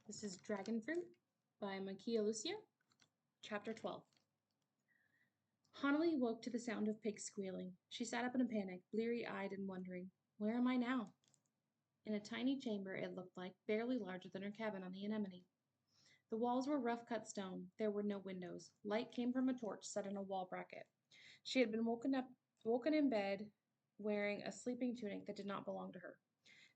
This is Dragonfruit by Makiia Lucier, Chapter 12. Hanali woke to the sound of pigs squealing. She sat up in a panic, bleary eyed and wondering, where am I now? In a tiny chamber, it looked like, barely larger than her cabin on the anemone. The walls were rough cut stone. There were no windows. Light came from a torch set in a wall bracket. She had been woken in bed, wearing a sleeping tunic that did not belong to her.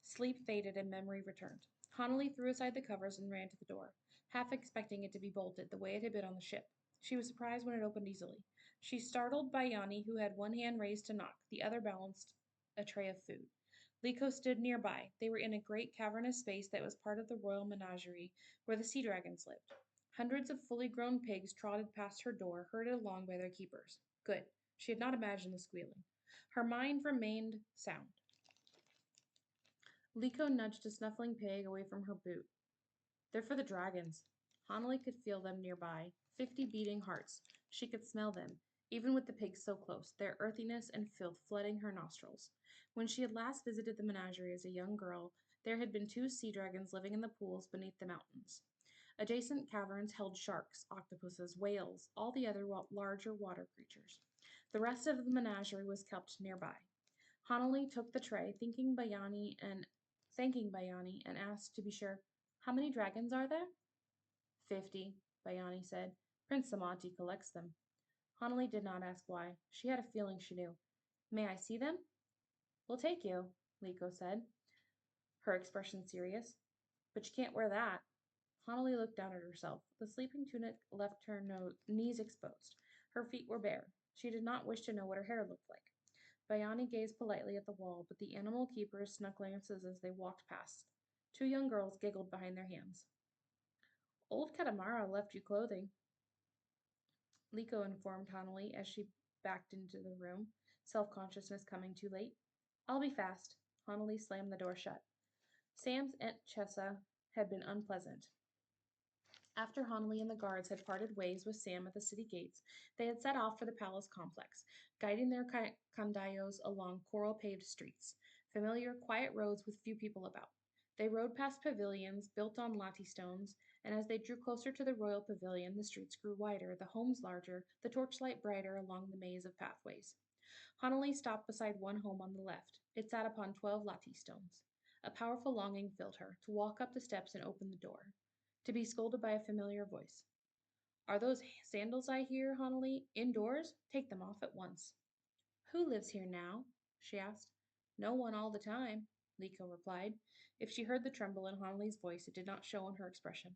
Sleep faded and memory returned. Hanali threw aside the covers and ran to the door, half expecting it to be bolted the way it had been on the ship. She was surprised when it opened easily. She startled Bayani, who had one hand raised to knock, the other balanced a tray of food. Liko stood nearby. They were in a great cavernous space that was part of the royal menagerie where the sea dragons lived. Hundreds of fully grown pigs trotted past her door, herded along by their keepers. Good. She had not imagined the squealing. Her mind remained sound. Liko nudged a snuffling pig away from her boot. They're for the dragons. Hanali could feel them nearby, 50 beating hearts. She could smell them, even with the pigs so close, their earthiness and filth flooding her nostrils. When she had last visited the menagerie as a young girl, there had been 2 sea dragons living in the pools beneath the mountains. Adjacent caverns held sharks, octopuses, whales, all the other larger water creatures. The rest of the menagerie was kept nearby. Hanali took the tray, thanking Bayani, and asked to be sure, how many dragons are there? 50, Bayani said. Prince Samati collects them. Hanali did not ask why. She had a feeling she knew. May I see them? We'll take you, Liko said, her expression serious. But you can't wear that. Hanali looked down at herself. The sleeping tunic left her knees exposed. Her feet were bare. She did not wish to know what her hair looked like. Bayani gazed politely at the wall, but the animal keepers snuck glances as they walked past. 2 young girls giggled behind their hands. Old Katamara left you clothing, Liko informed Hanali as she backed into the room, self-consciousness coming too late. I'll be fast. Hanali slammed the door shut. Sam's Aunt Chessa had been unpleasant. After Hanali and the guards had parted ways with Sam at the city gates, they had set off for the palace complex, guiding their kandayos along coral-paved streets, familiar, quiet roads with few people about. They rode past pavilions built on latte stones, and as they drew closer to the royal pavilion, the streets grew wider, the homes larger, the torchlight brighter along the maze of pathways. Hanali stopped beside one home on the left. It sat upon 12 latte stones. A powerful longing filled her to walk up the steps and open the door, to be scolded by a familiar voice. Are those sandals I hear, Hanali, indoors? Take them off at once. Who lives here now? She asked. No one all the time, Liko replied. If she heard the tremble in Hanali's voice, it did not show on her expression.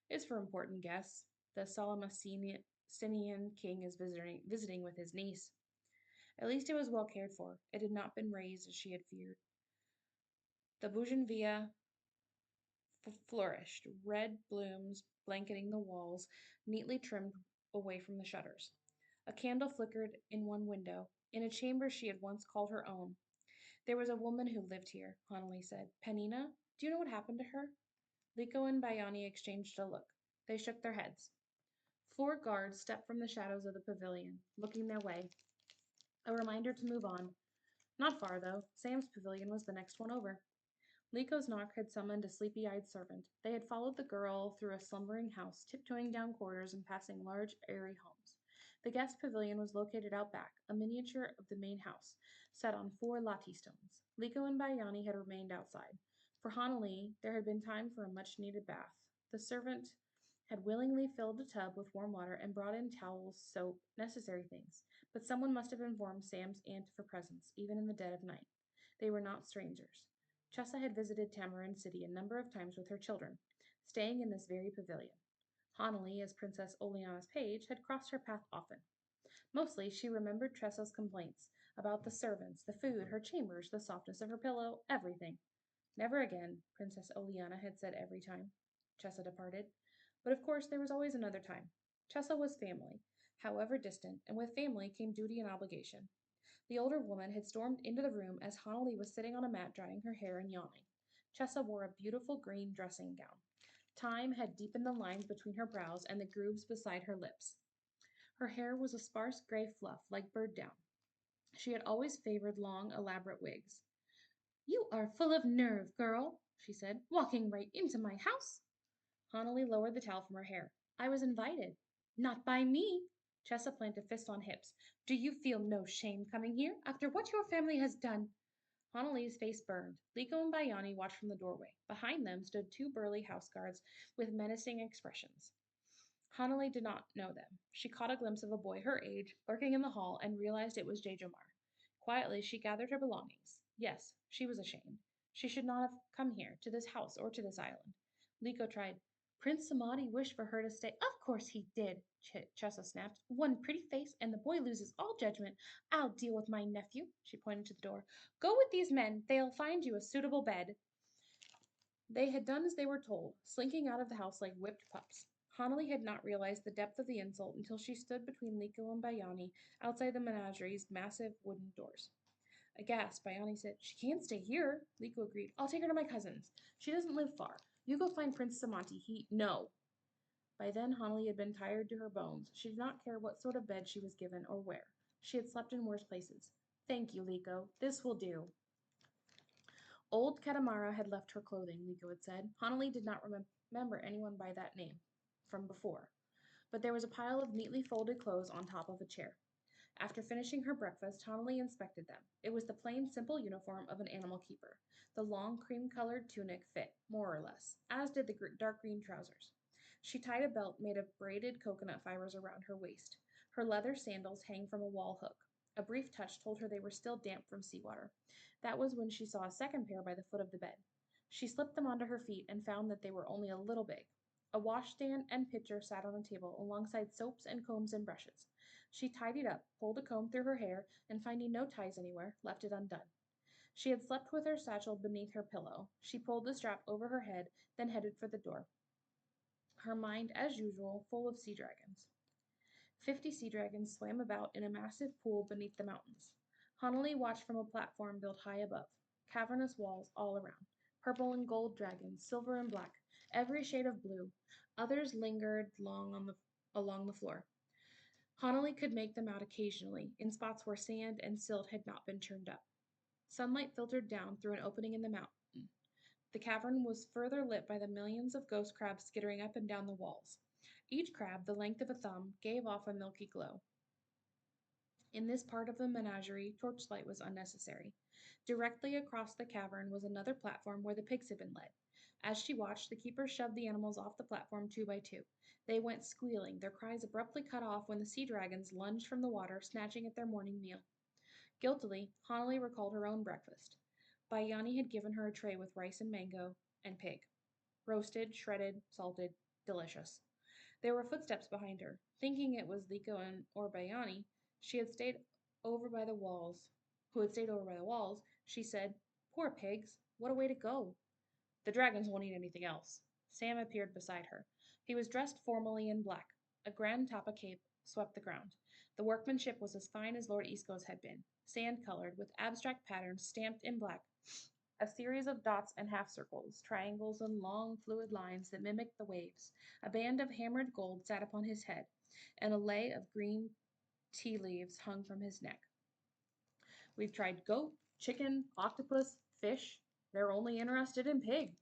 It's for important guests. The Salamacenian king is visiting with his niece. At least it was well cared for. It had not been razed as she had feared. The bougainvillea flourished, red blooms blanketing the walls, neatly trimmed away from the shutters. A candle flickered in one window, in a chamber she had once called her own. There was a woman who lived here, Hanali said. Penina? Do you know what happened to her? Liko and Bayani exchanged a look. They shook their heads. 4 guards stepped from the shadows of the pavilion, looking their way. A reminder to move on. Not far, though. Sam's pavilion was the next one over. Liko's knock had summoned a sleepy-eyed servant. They had followed the girl through a slumbering house, tiptoeing down corridors and passing large, airy homes. The guest pavilion was located out back, a miniature of the main house, set on 4 latte stones. Liko and Bayani had remained outside. For Hanali, there had been time for a much-needed bath. The servant had willingly filled a tub with warm water and brought in towels, soap, necessary things. But someone must have informed Sam's aunt of her presence, even in the dead of night. They were not strangers. Chessa had visited Tamarin City a number of times with her children, staying in this very pavilion. Hanali, as Princess Oleana's page, had crossed her path often. Mostly she remembered Tressa's complaints about the servants, the food, her chambers, the softness of her pillow, everything. Never again, Princess Oleana had said every time Chessa departed. But of course there was always another time. Chessa was family, however distant, and with family came duty and obligation. The older woman had stormed into the room as Hanali was sitting on a mat drying her hair and yawning. Chessa wore a beautiful green dressing gown. Time had deepened the lines between her brows and the grooves beside her lips. Her hair was a sparse gray fluff like bird down. She had always favored long, elaborate wigs. You are full of nerve, girl, she said, walking right into my house. Hanali lowered the towel from her hair. I was invited. Not by me. Chessa planted fist on hips. Do you feel no shame coming here after what your family has done? Hanali's face burned. Liko and Bayani watched from the doorway. Behind them stood two burly house guards with menacing expressions. Hanali did not know them. She caught a glimpse of a boy her age lurking in the hall and realized it was Jajomar. Quietly, she gathered her belongings. Yes, she was ashamed. She should not have come here, to this house, or to this island. Liko tried. Prince Samadi wished for her to stay. Of course he did, Chessa snapped. One pretty face, and the boy loses all judgment. I'll deal with my nephew, she pointed to the door. Go with these men. They'll find you a suitable bed. They had done as they were told, slinking out of the house like whipped pups. Hanali had not realized the depth of the insult until she stood between Liko and Bayani outside the menagerie's massive wooden doors. Aghast, Bayani said, She can't stay here. Liko agreed. I'll take her to my cousin's. She doesn't live far. You go find Prince Samanti. No. By then, Hanali had been tired to her bones. She did not care what sort of bed she was given or where. She had slept in worse places. Thank you, Liko. This will do. Old Katamara had left her clothing, Liko had said. Hanali did not remember anyone by that name from before, but there was a pile of neatly folded clothes on top of a chair. After finishing her breakfast, Hanali inspected them. It was the plain, simple uniform of an animal keeper. The long, cream-colored tunic fit, more or less, as did the dark green trousers. She tied a belt made of braided coconut fibers around her waist. Her leather sandals hang from a wall hook. A brief touch told her they were still damp from seawater. That was when she saw a second pair by the foot of the bed. She slipped them onto her feet and found that they were only a little big. A washstand and pitcher sat on a table alongside soaps and combs and brushes. She tidied up, pulled a comb through her hair, and finding no ties anywhere, left it undone. She had slept with her satchel beneath her pillow. She pulled the strap over her head, then headed for the door, her mind, as usual, full of sea dragons. 50 sea dragons swam about in a massive pool beneath the mountains. Hanali watched from a platform built high above, cavernous walls all around, purple and gold dragons, silver and black, every shade of blue. Others lingered along the floor. Hanali could make them out occasionally, in spots where sand and silt had not been churned up. Sunlight filtered down through an opening in the mountain. The cavern was further lit by the millions of ghost crabs skittering up and down the walls. Each crab, the length of a thumb, gave off a milky glow. In this part of the menagerie, torchlight was unnecessary. Directly across the cavern was another platform where the pigs had been led. As she watched, the keeper shoved the animals off the platform two by two. They went squealing, their cries abruptly cut off when the sea dragons lunged from the water, snatching at their morning meal. Guiltily, Hanali recalled her own breakfast. Bayani had given her a tray with rice and mango and pig. Roasted, shredded, salted, delicious. There were footsteps behind her. Thinking it was Liko or Bayani, she had stayed over by the walls. Who had stayed over by the walls, she said, Poor pigs, what a way to go. The dragons won't eat anything else. Sam appeared beside her. He was dressed formally in black. A grand tapa cape swept the ground. The workmanship was as fine as Lord Eastco's had been, sand-colored, with abstract patterns stamped in black. A series of dots and half circles, triangles, and long, fluid lines that mimicked the waves. A band of hammered gold sat upon his head, and a lei of green tea leaves hung from his neck. We've tried goat, chicken, octopus, fish. They're only interested in pig.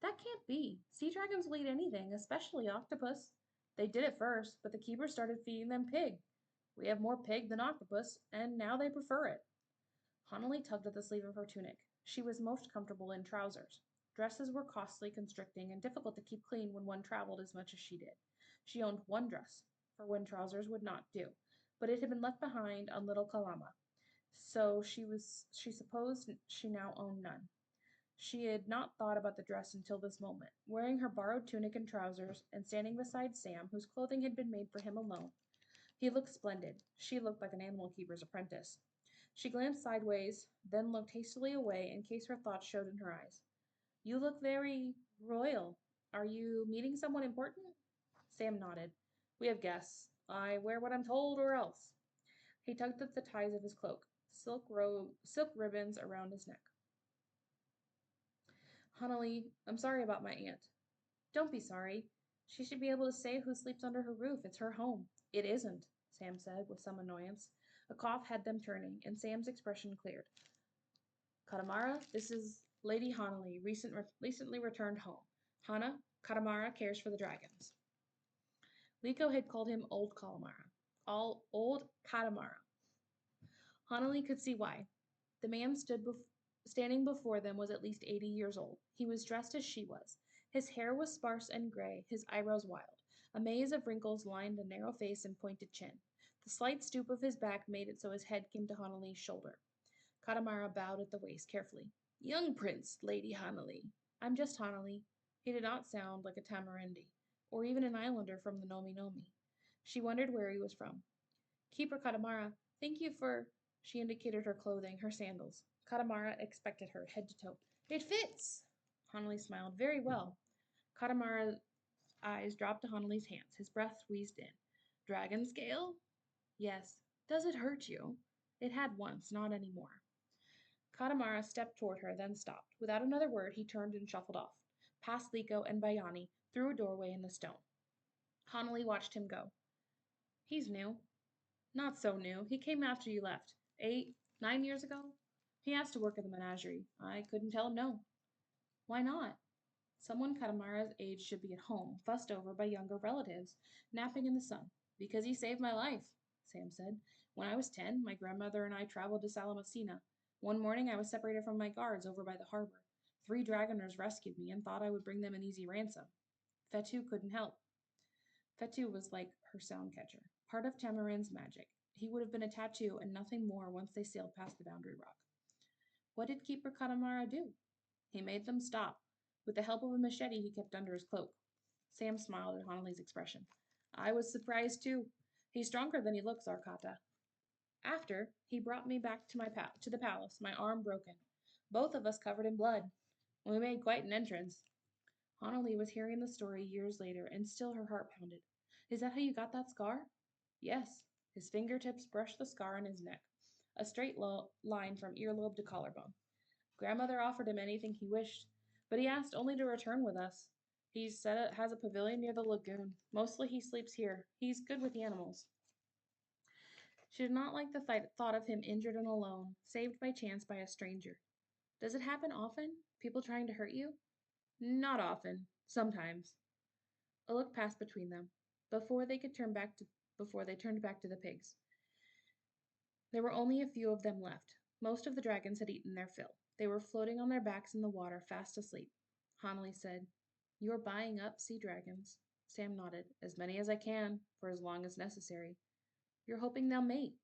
That can't be. Sea dragons will eat anything, especially octopus. They did at first, but the keeper started feeding them pig. We have more pig than octopus, and now they prefer it. Hanali tugged at the sleeve of her tunic. She was most comfortable in trousers. Dresses were costly, constricting, and difficult to keep clean when one traveled as much as she did. She owned one dress, for when trousers would not do, but it had been left behind on Little Kalama, so she supposed she now owned none. She had not thought about the dress until this moment. Wearing her borrowed tunic and trousers, and standing beside Sam, whose clothing had been made for him alone, he looked splendid. She looked like an animal keeper's apprentice. She glanced sideways, then looked hastily away in case her thoughts showed in her eyes. You look very royal. Are you meeting someone important? Sam nodded. We have guests. I wear what I'm told or else. He tugged at the ties of his cloak, silk ribbons around his neck. Hanali, I'm sorry about my aunt. Don't be sorry. She should be able to say who sleeps under her roof. It's her home. It isn't, Sam said with some annoyance. A cough had them turning, and Sam's expression cleared. Katamara, this is Lady Hanali, recently returned home. Hana, Katamara cares for the dragons. Liko had called him Old Kalamara. All Old Katamara. Hanali could see why. The man standing before them was at least 80 years old. He was dressed as she was. His hair was sparse and gray, his eyebrows wild. A maze of wrinkles lined a narrow face and pointed chin. The slight stoop of his back made it so his head came to Hanali's shoulder. Katamara bowed at the waist carefully. Young prince, Lady Hanali. I'm just Hanali. He did not sound like a Tamarindi, or even an islander from the Nomi Nomi. She wondered where he was from. Keeper Katamara, thank you for. She indicated her clothing, her sandals. Katamara expected her, head to toe. It fits! Hanali smiled. Very well. Katamara's eyes dropped to Hanali's hands. His breath wheezed in. Dragon scale? Yes. Does it hurt you? It had once, not anymore. Katamara stepped toward her, then stopped. Without another word, he turned and shuffled off, past Liko and Bayani, through a doorway in the stone. Hanali watched him go. He's new. Not so new. He came after you left. 8, 9 years ago? He asked to work at the menagerie. I couldn't tell him no. Why not? Someone Katamara's age should be at home, fussed over by younger relatives, napping in the sun. Because he saved my life, Sam said. When I was 10, my grandmother and I traveled to Salamasina. One morning I was separated from my guards over by the harbor. 3 dragoners rescued me and thought I would bring them an easy ransom. Fetu couldn't help. Fetu was like her sound catcher, part of Tamarin's magic. He would have been a tattoo and nothing more once they sailed past the boundary rock. What did Keeper Katamara do? He made them stop. With the help of a machete he kept under his cloak. Sam smiled at Hanali's expression. I was surprised too. He's stronger than he looks, Arcata. After, he brought me back to the palace, my arm broken. Both of us covered in blood. We made quite an entrance. Hanali was hearing the story years later, and still her heart pounded. Is that how you got that scar? Yes. His fingertips brushed the scar on his neck, a straight line from earlobe to collarbone. Grandmother offered him anything he wished, but he asked only to return with us. He said it has a pavilion near the lagoon. Mostly he sleeps here. He's good with the animals. She did not like the thought of him injured and alone, saved by chance by a stranger. Does it happen often? People trying to hurt you? Not often. Sometimes. A look passed between them. Before they turned back to the pigs. There were only a few of them left. Most of the dragons had eaten their fill. They were floating on their backs in the water, fast asleep. Hanali said, You're buying up sea dragons. Sam nodded. As many as I can, for as long as necessary. You're hoping they'll mate.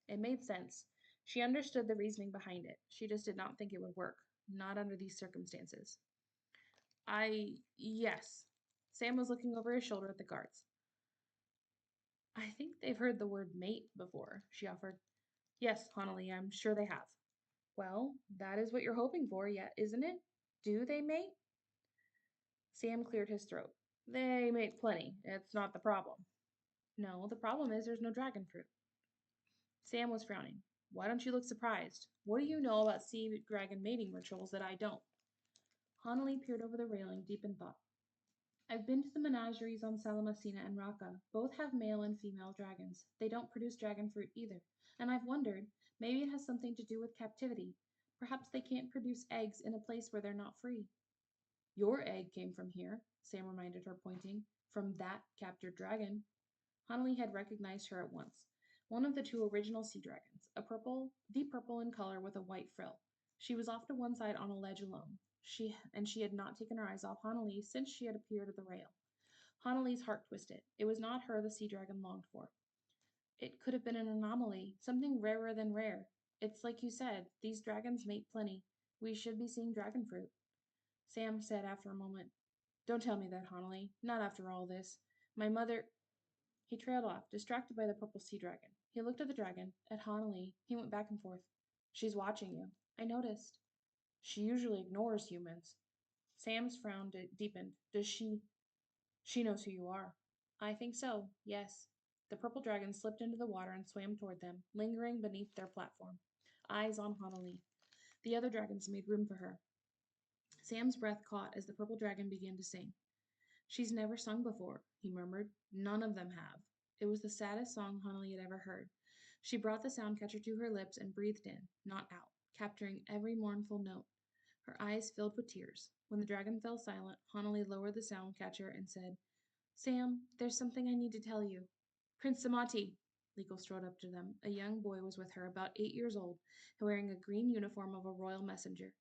It made sense. She understood the reasoning behind it. She just did not think it would work. Not under these circumstances. Yes. Sam was looking over his shoulder at the guards. I think they've heard the word mate before, she offered. Yes, Hanali, I'm sure they have. Well, that is what you're hoping for, yet, isn't it? Do they mate? Sam cleared his throat. They mate plenty. It's not the problem. No, the problem is there's no dragon fruit. Sam was frowning. Why don't you look surprised? What do you know about sea dragon mating rituals that I don't? Hanali peered over the railing, deep in thought. I've been to the menageries on Salamasina and Raqqa. Both have male and female dragons. They don't produce dragon fruit either. And I've wondered, maybe it has something to do with captivity. Perhaps they can't produce eggs in a place where they're not free. Your egg came from here, Sam reminded her, pointing. From that captured dragon. Hanali had recognized her at once. One of the 2 original sea dragons, deep purple in color with a white frill. She was off to one side on a ledge alone. She had not taken her eyes off Hanali since she had appeared at the rail. Hanali's heart twisted. It was not her the sea dragon longed for. It could have been an anomaly, something rarer than rare. It's like you said, these dragons mate plenty. We should be seeing dragon fruit. Sam said after a moment, Don't tell me that, Hanali. Not after all this. My mother. He trailed off, distracted by the purple sea dragon. He looked at the dragon, at Hanali. He went back and forth. She's watching you. I noticed. She usually ignores humans. Sam's frown deepened. Does she? She knows who you are. I think so, yes. The purple dragon slipped into the water and swam toward them, lingering beneath their platform. Eyes on Hanali. The other dragons made room for her. Sam's breath caught as the purple dragon began to sing. She's never sung before, he murmured. None of them have. It was the saddest song Hanali had ever heard. She brought the sound catcher to her lips and breathed in, not out, capturing every mournful note. Her eyes filled with tears. When the dragon fell silent, Hanali lowered the sound catcher and said, Sam, there's something I need to tell you. Prince Samati. Liko strode up to them. A young boy was with her, about 8 years old, wearing a green uniform of a royal messenger.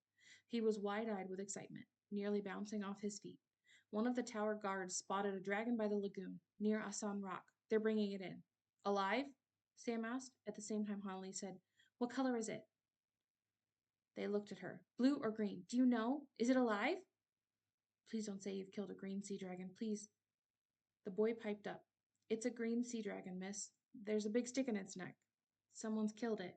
He was wide-eyed with excitement, nearly bouncing off his feet. One of the tower guards spotted a dragon by the lagoon, near Assam Rock. They're bringing it in. Alive? Sam asked. At the same time, Hanali said, What color is it? They looked at her. Blue or green? Do you know? Is it alive? Please don't say you've killed a green sea dragon, please. The boy piped up. It's a green sea dragon, miss. There's a big stick in its neck. Someone's killed it.